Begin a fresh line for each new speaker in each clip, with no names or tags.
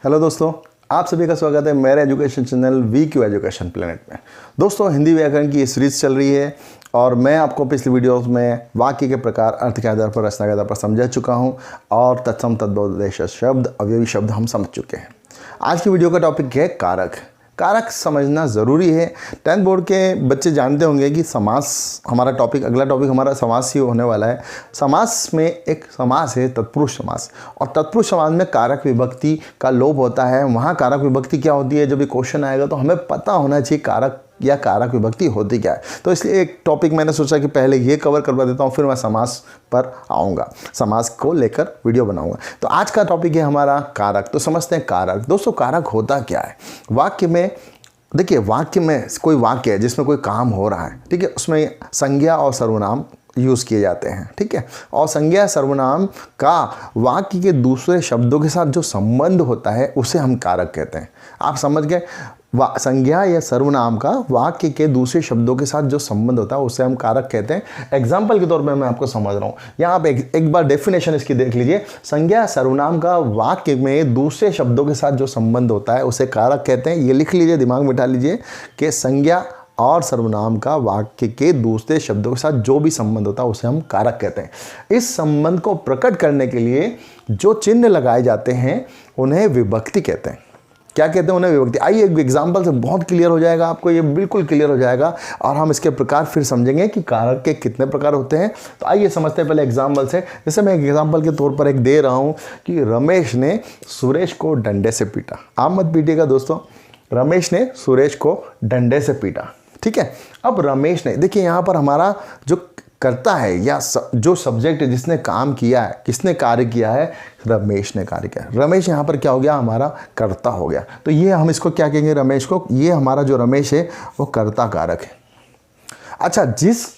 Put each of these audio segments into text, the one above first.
Hello दोस्तों, आप सभी का स्वागत है मेरे education channel VQ education planet में। दोस्तों, हिंदी व्याकरण की सीरीज चल रही है और मैं आपको पिछली वीडियोस में वाक्य के प्रकार, अर्थ के आधार पर, रचना के आधार पर समझा चुका हूं और तत्सम तद्बोधदेश शब्द, अवयवी शब्द हम समझ चुके हैं। आज की वीडियो का टॉपिक है कारक। कारक समझना ज़रूरी है। 10th बोर्ड के बच्चे जानते होंगे कि समास हमारा टॉपिक, अगला टॉपिक हमारा समास ही होने वाला है। समास में एक समास है तत्पुरुष समास, और तत्पुरुष समास में कारक विभक्ति का लोप होता है। वहाँ कारक विभक्ति क्या होती है, जब ये क्वेश्चन आएगा तो हमें पता होना चाहिए कारक या कारक विभक्ति होती क्या है। तो इसलिए एक टॉपिक मैंने सोचा कि पहले ये कवर करवा देता हूँ, फिर मैं समास पर आऊँगा, समास को लेकर वीडियो बनाऊँगा। तो आज का टॉपिक है हमारा कारक। तो समझते हैं कारक। दोस्तों, कारक होता क्या है वाक्य में? देखिए, वाक्य में कोई वाक्य है जिसमें कोई काम हो रहा है, ठीक है, उसमें संज्ञा और सर्वनाम यूज़ किए जाते हैं, ठीक है। और संज्ञा सर्वनाम का वाक्य के दूसरे शब्दों के साथ जो संबंध होता है उसे हम कारक कहते हैं। आप समझ गए? संज्ञा या सर्वनाम का वाक्य के दूसरे शब्दों के साथ जो संबंध होता है उसे हम कारक कहते हैं। एग्जाम्पल के तौर पे मैं आपको समझ रहा हूँ, यहाँ आप एक बार डेफिनेशन इसकी देख लीजिए। संज्ञा सर्वनाम का वाक्य में दूसरे शब्दों के साथ जो संबंध होता है उसे कारक कहते हैं। ये लिख लीजिए, दिमाग में बिठा लीजिए कि संज्ञा और सर्वनाम का वाक्य के दूसरे शब्दों के साथ जो भी संबंध होता है उसे हम कारक कहते हैं। इस संबंध को प्रकट करने के लिए जो चिन्ह लगाए जाते हैं उन्हें विभक्ति कहते हैं। क्या कहते हैं? उन्हें विभक्ति। आइए एक एग्जाम्पल से बहुत क्लियर हो जाएगा, आपको ये बिल्कुल क्लियर हो जाएगा और हम इसके प्रकार फिर समझेंगे कि कारक के कितने प्रकार होते हैं। तो आइए समझते हैं पहले एग्जाम्पल से। जैसे मैं एक एग्जाम्पल के तौर पर एक दे रहा हूँ कि रमेश ने सुरेश को डंडे से पीटा। आप मत पीटिएगा दोस्तों, रमेश ने सुरेश को डंडे से पीटा, ठीक है। अब रमेश ने, देखिए यहाँ पर हमारा जो करता है या जो सब्जेक्ट है जिसने काम किया है, किसने कार्य किया है? रमेश ने कार्य किया। रमेश यहाँ पर क्या हो गया? हमारा कर्ता हो गया। तो ये हम इसको क्या कहेंगे? रमेश को, ये हमारा जो रमेश है वो कर्ता कारक है। अच्छा,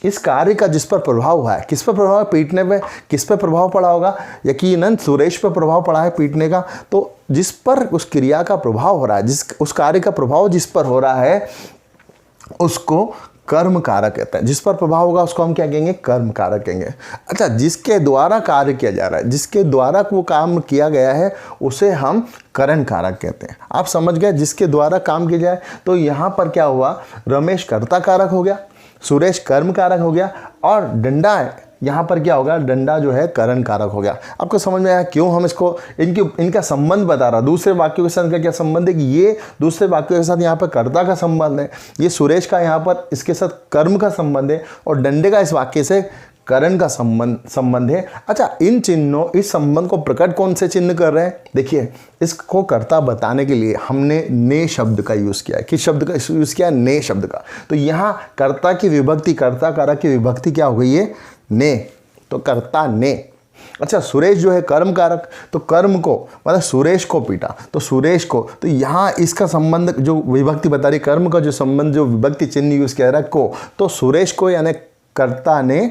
इस कार्य का जिस पर प्रभाव हुआ है, किस पर प्रभाव है? पीटने पे। किस पर प्रभाव पड़ा होगा? यकीनन सुरेश पर प्रभाव पड़ा है पीटने का। तो जिस पर उस क्रिया का प्रभाव हो रहा है, उस कार्य का प्रभाव जिस पर हो रहा है उसको कर्म कारक कहते हैं। जिस पर प्रभाव होगा उसको हम क्या कहेंगे? कर्म कारक कहेंगे। अच्छा, जिसके द्वारा कार्य किया जा रहा है, जिसके द्वारा वो काम किया गया है उसे हम करण कारक कहते हैं। आप समझ गए? जिसके द्वारा काम किया जाए। तो यहाँ पर क्या हुआ? रमेश कर्ता कारक हो गया, सुरेश कर्म कारक हो गया, और डंडा यहाँ पर क्या होगा? डंडा जो है करण कारक हो गया। आपको समझ में आया क्यों हम इसको इनका संबंध बता रहा? दूसरे वाक्यों के साथ का क्या संबंध है कि ये दूसरे वाक्यों के साथ यहाँ पर कर्ता का संबंध है, ये सुरेश का यहाँ पर इसके साथ कर्म का संबंध है, और डंडे का इस वाक्य से करण का संबंध है। अच्छा, इन चिन्हों, इस संबंध को प्रकट कौन से चिन्ह कर रहे हैं? देखिए, इसको कर्ता बताने के लिए हमने ने शब्द का यूज़ किया है। किस शब्द का यूज़ किया है? ने शब्द का। तो यहाँ कर्ता की विभक्ति, कर्ता कारक की विभक्ति क्या हो गई है? ने। तो कर्ता ने। अच्छा, सुरेश जो है कर्म कारक, तो कर्म को मतलब सुरेश को पीटा, तो सुरेश को, तो यहाँ इसका संबंध जो विभक्ति बता रही, कर्म का जो संबंध, जो विभक्ति चिन्ह यूज किया रहा है को, तो सुरेश को यानी कर्ता ने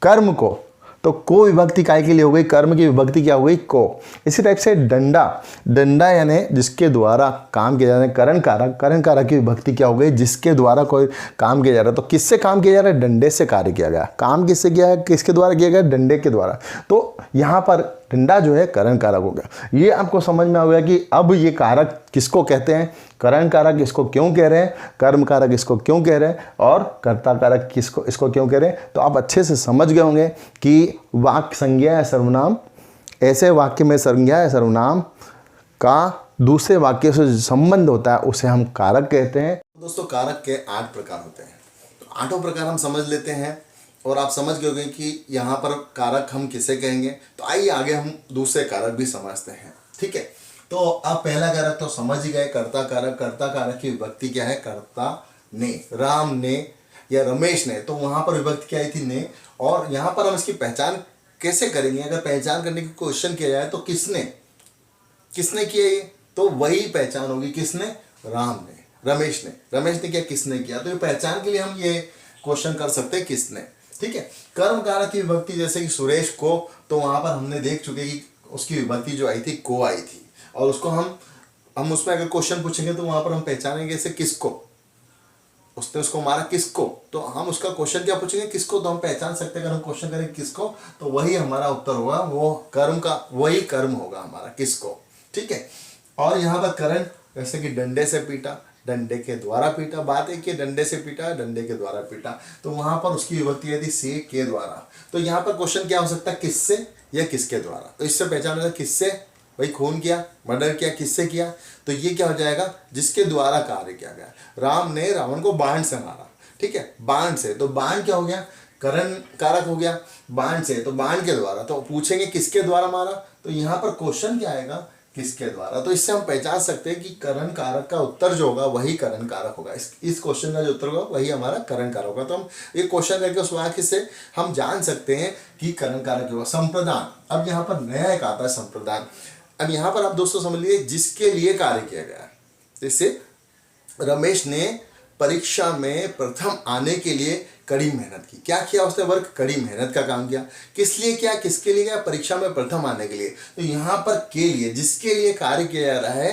कर्म को, तो को विभक्ति काय के लिए हो गई? कर्म की विभक्ति क्या हो गई? को। इसी टाइप से डंडा, डंडा यानी जिसके द्वारा काम किया जा रहा है, करण कारक, करण कारक की विभक्ति क्या हो गई? जिसके द्वारा कोई काम किया जा रहा है। तो किससे काम किया जा रहा है? डंडे से कार्य किया गया। काम किससे किया है? किसके द्वारा किया गया? डंडे के द्वारा। तो यहाँ पर डंडा जो है करण कारक हो गया। ये आपको समझ में आ गया कि अब ये कारक किसको कहते हैं, करण कारक इसको क्यों कह रहे हैं, कर्म कारक इसको क्यों कह रहे हैं, और कर्ता कारक इसको क्यों कह रहे हैं। तो आप अच्छे से समझ गए होंगे कि वाक्य, संज्ञा या सर्वनाम, ऐसे वाक्य में संज्ञा या सर्वनाम का दूसरे वाक्य से जो संबंध होता है उसे हम कारक कहते हैं। दोस्तों, कारक के 8 प्रकार होते हैं। तो 8 प्रकार हम समझ लेते हैं और आप समझ गए होंगे कि यहाँ पर कारक हम किसे कहेंगे। तो आइए आगे हम दूसरे कारक भी समझते हैं, ठीक है। तो आप पहला कारक तो समझ ही गए, कर्ता कारक। कर्ता कारक की विभक्ति क्या है? कर्ता ने। राम ने या रमेश ने, तो वहाँ पर विभक्ति क्या आई थी? ने। और यहाँ पर हम इसकी पहचान कैसे करेंगे? अगर पहचान करने की क्वेश्चन किया जाए तो किसने किया ये? तो वही पहचान होगी। किसने? राम ने, रमेश ने। रमेश ने क्या? किसने किया। तो ये पहचान के लिए हम ये क्वेश्चन कर सकते हैं, किसने, ठीक है। कर्म कारक की विभक्ति जैसे कि सुरेश को, तो वहां पर हमने देख चुके कि उसकी विभक्ति जो आई थी को आई थी, और उसको हम उसमें अगर क्वेश्चन पूछेंगे तो वहां पर हम पहचानेंगे जैसे किसको, उसने उसको मारा किसको, तो हम उसका क्वेश्चन क्या पूछेंगे? किसको। तो हम पहचान सकते हैं, अगर हम क्वेश्चन करेंगे किसको तो वही हमारा उत्तर होगा, वो कर्म का वही कर्म होगा हमारा, किसको, ठीक है। और यहाँ पर करंट, जैसे कि डंडे से पीटा, डंडे के द्वारा पीटा, बात है कि डंडे से पीटा, डंडे के द्वारा पीटा, तो वहां पर उसकी विभक्ति है थी से के द्वारा। तो यहाँ पर क्वेश्चन क्या हो सकता है, किससे या किसके द्वारा। तो इससे पहचान होगा किससे, भाई खून किया, मर्डर किया, किससे किया, तो ये क्या हो जाएगा, जिसके द्वारा कार्य किया गया। राम ने रावण को बाण से मारा, ठीक है, बाण से, तो बाण क्या हो गया, करण कारक हो गया। बाण से तो बाण के द्वारा, तो पूछेंगे किसके द्वारा मारा, तो यहाँ पर क्वेश्चन क्या आएगा, किसके द्वारा। तो इससे हम पहचान सकते हैं कि करण कारक का उत्तर जो होगा वही करण कारक होगा। इस क्वेश्चन का जो उत्तर होगा वही हमारा करण कारक होगा। तो हम ये क्वेश्चन करके उस वाक्य से हम जान सकते हैं कि करण कारक होगा। संप्रदान, अब यहाँ पर नया एक आता है संप्रदान। अब यहाँ पर आप दोस्तों समझ लीजिए जिसके लिए कार्य किया गया है। जैसे रमेश ने परीक्षा में प्रथम आने के लिए कड़ी मेहनत की। क्या किया उसने, वर्क, कड़ी मेहनत का काम किया। किस लिए किया, किसके लिए किया, परीक्षा में प्रथम आने के लिए। तो यहाँ पर के लिए, जिसके लिए कार्य किया जा रहा है,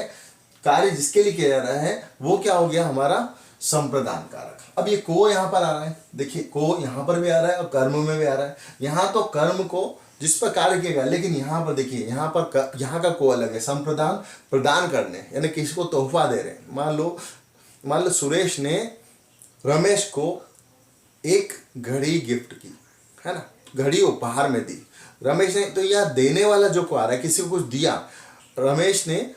कार्य जिसके लिए किया जा रहा है वो क्या हो गया, हमारा संप्रदान कारक। अब ये को यहाँ पर आ रहा है, देखिए को यहाँ पर भी आ रहा है और कर्म में भी आ रहा है। यहाँ तो कर्म को जिस पर कार्य किया गया, लेकिन यहाँ पर देखिए यहाँ पर यहाँ का को अलग है। संप्रदान, प्रदान करने, यानी किसी को तोहफा दे रहे हैं। मान लो सुरेश ने रमेश को एक घड़ी गिफ्ट की, है ना, घड़ी उपहार में दी रमेश ने। तो यह देने वाला जो को आ रहा है, किसी को कुछ दिया, रमेश ने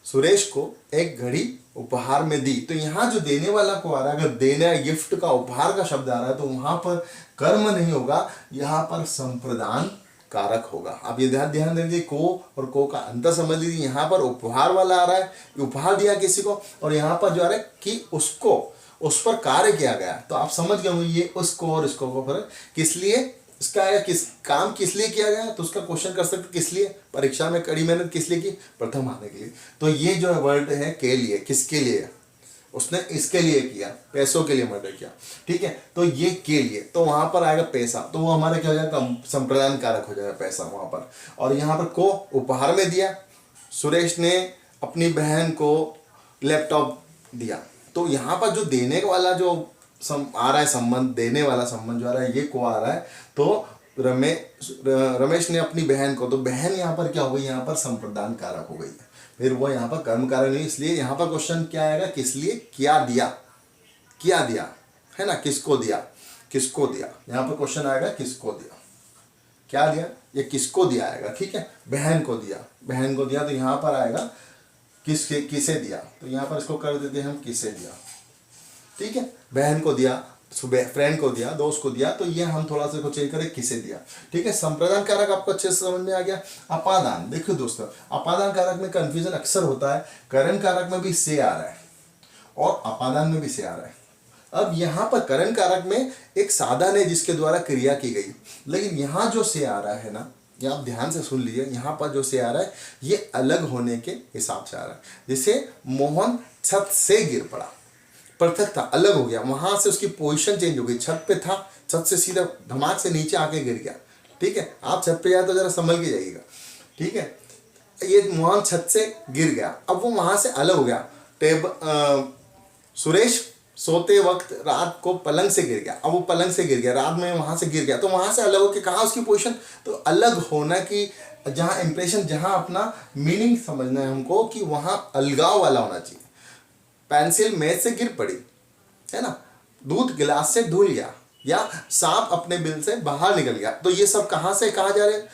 सुरेश को एक घड़ी उपहार में दी। तो यहाँ जो देने वाला को आ रहा है, अगर देने गिफ्ट का, उपहार का शब्द आ रहा है, तो वहां पर कर्म नहीं होगा, यहाँ पर संप्रदान कारक होगा। आप ये ध्यान दीजिए, को और को का अंतर समझ लीजिए। यहाँ पर उपहार वाला आ रहा है, उपहार दिया किसी को, और यहाँ पर जो आ रहा है कि उसको, उस पर कार्य किया गया। तो आप समझ गए ये उसको और इसको को फर्क किस लिए, इसका है किस काम किस लिए किया गया। तो उसका क्वेश्चन कर सकते किस लिए, परीक्षा में कड़ी मेहनत किस लिए की, प्रथम आने के लिए। तो ये जो वर्ड है के लिए, किसके लिए, उसने इसके लिए किया, पैसों के लिए मर्डर किया, ठीक है। तो ये के लिए, तो वहां पर आएगा पैसा, तो वो हमारा क्या हो जाएगा, संप्रदान कारक हो जाएगा पैसा वहां पर। और यहाँ पर को उपहार में दिया, सुरेश ने अपनी बहन को लैपटॉप दिया। तो यहाँ पर जो देने वाला जो आ रहा है संबंध, देने वाला संबंध जो आ रहा है, ये को आ रहा है। तो रमेश ने अपनी बहन को, तो बहन यहाँ पर क्या हो गई, यहाँ पर संप्रदान कारक हो गई है। फिर वो यहाँ पर कर्म कारक नहीं, इसलिए यहाँ पर क्वेश्चन क्या आएगा, किस लिए, क्या दिया, क्या दिया, है ना, किसको दिया, किसको दिया। यहाँ पर क्वेश्चन आएगा किसको दिया, क्या दिया, ये किसको दिया आएगा, ठीक है। बहन को दिया, बहन को दिया, तो यहाँ पर आएगा किसके, किसे दिया। तो यहाँ पर इसको कर देते हैं हम किसे दिया, ठीक है। बहन को दिया, फ्रेंड को दिया, दोस्त को दिया, तो ये हम थोड़ा सा को चेंज करें, किसे दिया, ठीक है। संप्रदान कारक आपको अच्छे से समझ में आ गया। अपादान, देखिए दोस्तों, अपादान कारक में कंफ्यूजन अक्सर होता है। करण कारक में भी से आ रहा है और अपादान में भी से आ रहा है। अब यहाँ पर करण कारक में एक साधन है जिसके द्वारा क्रिया की गई, लेकिन यहाँ जो से आ रहा है ना, ये आप ध्यान से सुन लीजिए, यहाँ पर जो से आ रहा है ये अलग होने के हिसाब से आ रहा है। जैसे मोहन छत से गिर पड़ा, पृथक था, अलग हो गया, वहां से उसकी पोजीशन चेंज हो गई। छत पे था, छत से सीधा धमाक से नीचे आके गिर गया, ठीक है। आप छत पे जाए तो जरा संभल के जाइएगा, ठीक है। ये मोहन छत से गिर गया, अब वो वहां से अलग हो गया। सुरेश सोते वक्त रात को पलंग से गिर गया, अब वो पलंग से गिर गया, रात में वहां से गिर गया, तो वहां से अलग होकर कहा उसकी पोजीशन। तो अलग होना की जहाँ इंप्रेशन, जहाँ अपना मीनिंग समझना है हमको, कि वहां अलगाव वाला होना चाहिए। पेंसिल मेज से गिर पड़ी, है ना, दूध गिलास से धुल गया, या सांप अपने बिल से बाहर निकल गया। तो ये सब कहाँ से कहाँ जा रहे हैं,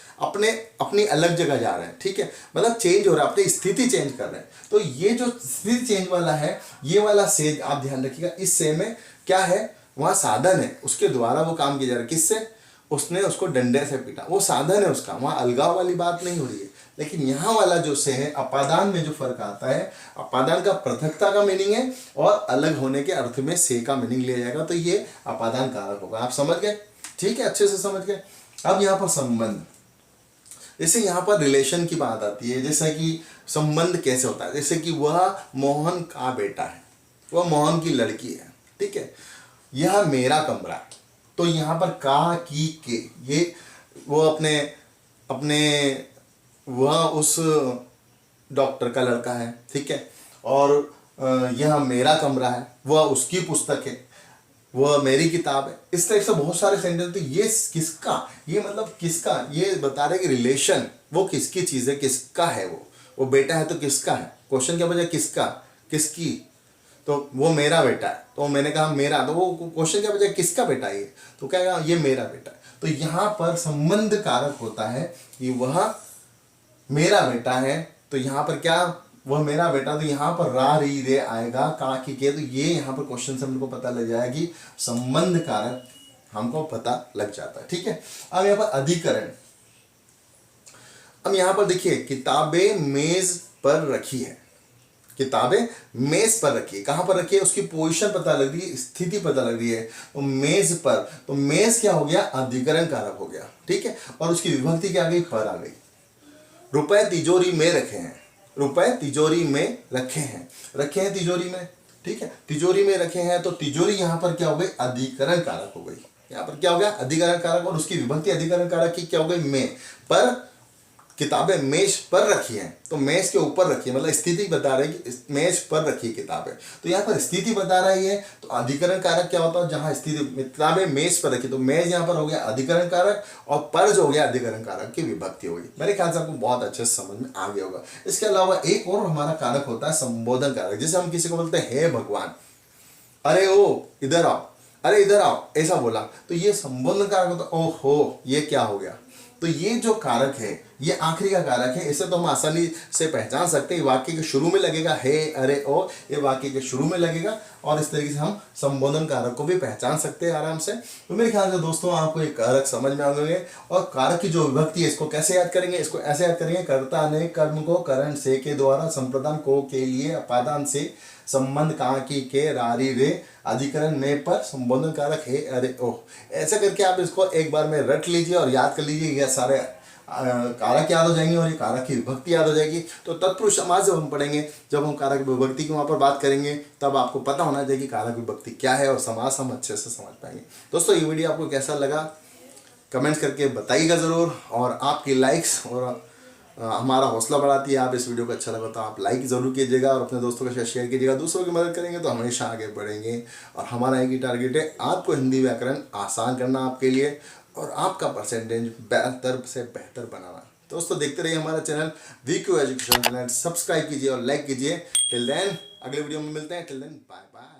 अपनी अलग जगह जा रहे हैं, ठीक है। मतलब चेंज हो रहा है, अपनी स्थिति चेंज कर रहे हैं। तो ये जो स्थिति चेंज वाला है, ये वाला से आप ध्यान रखिएगा। इस से में क्या है, वहाँ साधन है, उसके द्वारा वो काम किया जा रहा है। किससे, उसने उसको डंडे से पीटा, वो साधन है उसका, वहाँ अलगाव वाली बात नहीं हो रही है। लेकिन यहाँ वाला जो से है, अपादान में जो फर्क आता है, अपादान का पृथकता का मीनिंग है और अलग होने के अर्थ में से का मीनिंग लिया जाएगा। तो ये अपादान कारक होगा। आप समझ गए, ठीक है, अच्छे से समझ गए। अब यहाँ पर संबंध, जैसे यहाँ पर रिलेशन की बात आती है, जैसे कि संबंध कैसे होता है। जैसे कि वह मोहन का बेटा है, वह मोहन की लड़की है, ठीक है। यह मेरा कमरा है, तो यहाँ पर का, की, के, ये वो अपने वह उस डॉक्टर का लड़का है, ठीक है। और यह मेरा कमरा है, वह उसकी पुस्तक है, वह मेरी किताब है। इस तरह से बहुत सारे सेंटेंस। तो ये किसका, ये मतलब किसका, ये बता रहे कि रिलेशन, वो किसकी चीज़ है, किसका है, वो बेटा है तो किसका है, क्वेश्चन क्या बचा, किसका, किसकी, तो वो मेरा बेटा है, तो मैंने कहा मेरा, तो वो क्वेश्चन क्या बचा, किसका बेटा है ये, तो कहेगा ये मेरा बेटा है। तो यहाँ पर संबंध कारक होता है कि वह मेरा बेटा है, तो यहाँ पर क्या, वह मेरा बेटा, तो यहाँ पर रा री रे आएगा, का की के, तो ये यहाँ पर क्वेश्चन से हमको पता लग जाएगा कि संबंध कारक हमको पता लग जाता है। ठीक है, अब यहाँ पर अधिकरण, अब यहाँ पर देखिए किताबें मेज पर रखी है, किताबें मेज पर रखी है, कहां पर रखी है, उसकी पोजीशन पता लग रही है, स्थिति पता लग रही है, तो मेज पर, तो मेज क्या हो गया, अधिकरण कारक हो गया। ठीक है, और उसकी विभक्ति क्या आ गई, पर आ गई। रुपए तिजोरी में रखे हैं, रुपए तिजोरी में रखे हैं, रखे हैं तिजोरी में। ठीक है, तिजोरी में रखे हैं, तो तिजोरी यहां पर क्या हो गई, अधिकरण कारक हो गई, यहां पर क्या हो गया, अधिकरण कारक, और उसकी विभक्ति अधिकरण कारक की क्या हो गई, में। पर किताबें मेज पर रखी हैं, तो मेज के ऊपर रखी है, मतलब स्थिति बता रही है कि मेज पर रखी है किताबें, तो यहाँ पर स्थिति बता रही है, तो अधिकरण कारक क्या होता है, जहाँ स्थिति, किताबें मेज पर रखी, तो मेज यहाँ पर हो गया अधिकरण कारक, और पर जो हो गया अधिकरण कारक की विभक्ति होगी। मेरे ख्याल से आपको बहुत अच्छे से समझ में आ गया होगा। इसके अलावा एक और हमारा कारक होता है संबोधन कारक, जैसे हम किसी को बोलते हैं हे भगवान, अरे ओ इधर आओ, अरे इधर आओ, ऐसा बोला, तो ये संबोधन कारक होता है। ओहो ये क्या हो गया, तो ये जो कारक है ये आखिरी का कारक है, इसे तो हम आसानी से पहचान सकते हैं, वाक्य के शुरू में लगेगा हे अरे ओ, ये वाक्य के शुरू में लगेगा, और इस तरीके से हम संबोधन कारक को भी पहचान सकते हैं आराम से। तो मेरे ख्याल से दोस्तों आपको ये कारक समझ में आ गए, और कारक की जो विभक्ति है इसको कैसे याद करेंगे, इसको ऐसे याद करेंगे, कर्ता ने कर्म को करण से के द्वारा, संप्रदान को के लिए, अपादान से, संबंध कहाँ की के, रारी रे, अधिकरण में पर, संबोधन कारक है अरे ओह। ऐसा करके आप इसको एक बार में रट लीजिए और याद कर लीजिए, ये सारे कारक याद हो जाएंगे और ये कारक की विभक्ति याद हो जाएगी। तो तत्पुरुष समास जब हम पढ़ेंगे, जब हम कारक विभक्ति की वहाँ पर बात करेंगे, तब आपको पता होना चाहिए कि कारक विभक्ति क्या है, और समास हम अच्छे से समझ पाएंगे। दोस्तों ये वीडियो आपको कैसा लगा कमेंट्स करके बताइएगा ज़रूर, और आपकी लाइक्स और हमारा हौसला बढ़ाती है। आप इस वीडियो को अच्छा लगा तो आप लाइक ज़रूर कीजिएगा, और अपने दोस्तों के साथ शेयर कीजिएगा। दूसरों की मदद करेंगे तो हमेशा आगे बढ़ेंगे, और हमारा एक ही टारगेट है आपको हिंदी व्याकरण आसान करना आपके लिए, और आपका परसेंटेज बेहतर से बेहतर बनाना। दोस्तों देखते रहिए हमारा channel VQ education channel, subscribe कीजिए और लाइक कीजिए। टिल देन अगले वीडियो में मिलते हैं, टिल देन बाय बाय।